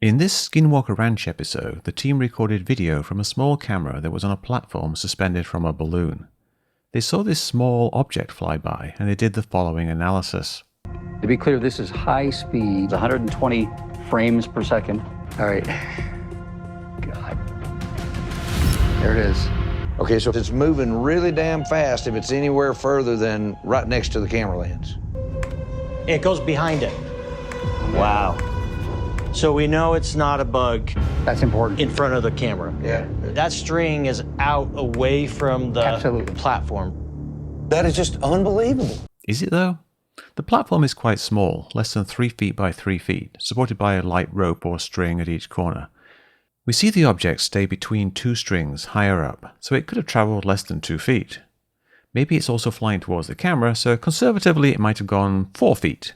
In this Skinwalker Ranch episode, the team recorded video from a small camera that was on a platform suspended from a balloon. They saw this small object fly by, and they did the following analysis. To be clear, this is high speed, 120 frames per second. All right. God. There it is. Okay, so it's moving really damn fast if it's anywhere further than right next to the camera lens. It goes behind it. Wow. So we know it's not a bug. That's important. In front of the camera. Yeah. That string is out away from the Absolutely. platform. That is just unbelievable. Is it though? The platform is quite small, less than 3 feet by 3 feet, supported by a light rope or string at each corner. We see the object stay between two strings higher up, so it could have travelled less than 2 feet. Maybe it's also flying towards the camera, so conservatively it might have gone 4 feet.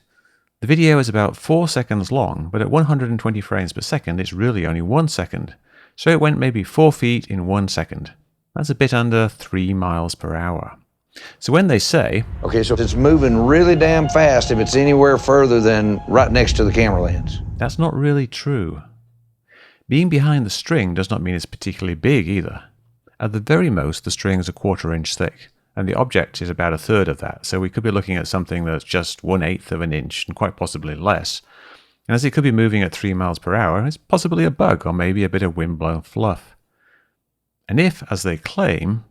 The video is about 4 seconds long, but at 120 frames per second it's really only 1 second, so it went maybe 4 feet in 1 second. That's a bit under 3 miles per hour. So when they say, Okay, so it's moving really damn fast if it's anywhere further than right next to the camera lens. that's not really true. Being behind the string does not mean it's particularly big either. At the very most, the string is a 1/4 inch thick, and the object is about 1/3 of that, so we could be looking at something that's just 1/8 of an inch, and quite possibly less. And as it could be moving at 3 miles per hour, it's possibly a bug, or maybe a bit of wind-blown fluff. And if, as they claim,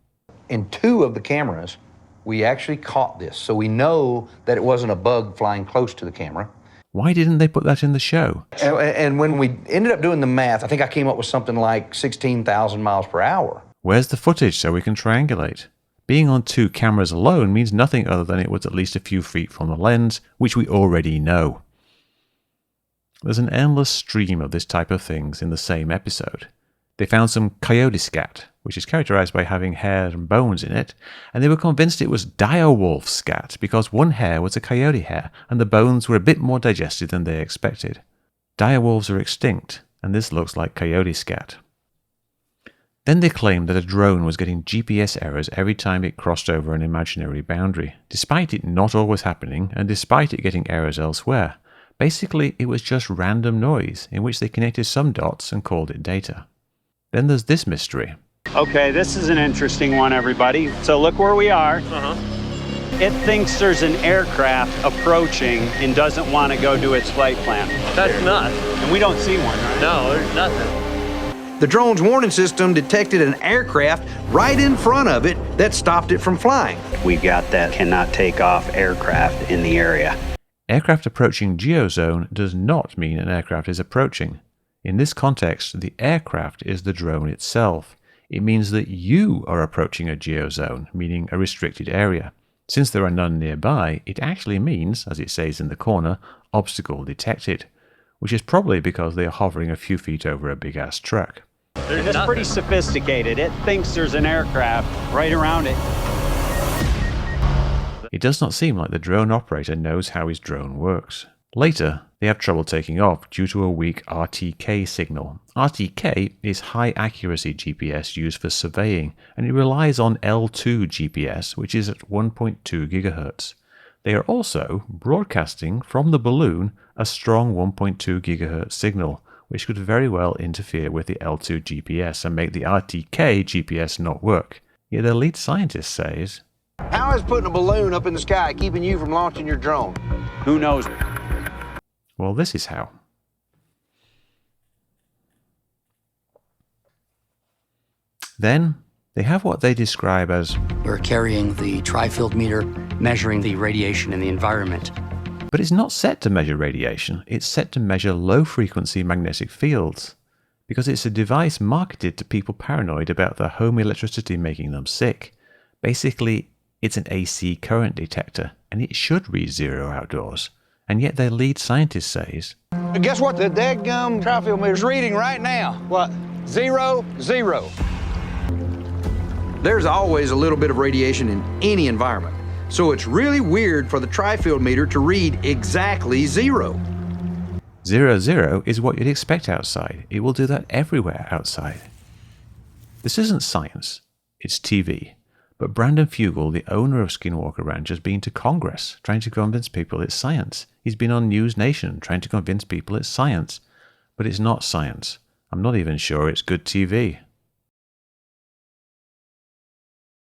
In 2 of the cameras, we actually caught this, so we know that it wasn't a bug flying close to the camera. why didn't they put that in the show? And when we ended up doing the math, I think I came up with something like 16,000 miles per hour. Where's the footage so we can triangulate? Being on 2 cameras alone means nothing other than it was at least a few feet from the lens, which we already know. There's an endless stream of this type of things in the same episode. They found some Coyote Scat, which is characterized by having hair and bones in it, and they were convinced it was direwolf scat because one hair was a coyote hair and the bones were a bit more digested than they expected. Direwolves are extinct, and this looks like Coyote Scat. Then they claimed that a drone was getting GPS errors every time it crossed over an imaginary boundary, despite it not always happening and despite it getting errors elsewhere. Basically, it was just random noise in which they connected some dots and called it data. Then there's this mystery. Okay, this is an interesting one, everybody. So look where we are. It thinks there's an aircraft approaching and doesn't want to go to its flight plan. That's nuts. And we don't see one, right? No, there's nothing. The drone's warning system detected an aircraft right in front of it that stopped it from flying. We got that cannot take off aircraft in the area. Aircraft approaching geozone does not mean an aircraft is approaching. In this context, the aircraft is the drone itself. It means that you are approaching a geozone, meaning a restricted area. Since there are none nearby, it actually means, as it says in the corner, obstacle detected, which is probably because they are hovering a few feet over a big-ass truck. There's It's nothing. pretty sophisticated. It thinks there's an aircraft right around it. It does not seem like the drone operator knows how his drone works. Later, they have trouble taking off due to a weak RTK signal. RTK is high accuracy GPS used for surveying, and it relies on L2 GPS, which is at 1.2 GHz. They are also broadcasting from the balloon a strong 1.2 GHz signal, which could very well interfere with the L2 GPS and make the RTK GPS not work. Yet their lead scientist says, How is putting a balloon up in the sky keeping you from launching your drone? Who knows? well, this is how. Then, they have what they describe as, We're carrying the TriField meter, measuring the radiation in the environment. but it's not set to measure radiation, it's set to measure low-frequency magnetic fields, because it's a device marketed to people paranoid about their home electricity making them sick. Basically, it's an AC current detector, and it should read 0 outdoors. And yet their lead scientist says, Guess what the dadgum TriField meter's reading right now? What? 0, 0. There's always a little bit of radiation in any environment, so it's really weird for the TriField meter to read exactly 0. 0, 0 is what you'd expect outside. It will do that everywhere outside. This isn't science, it's TV. But Brandon Fugel, the owner of Skinwalker Ranch, has been to Congress trying to convince people it's science. He's been on News Nation trying to convince people it's science. But it's not science. I'm not even sure it's good TV.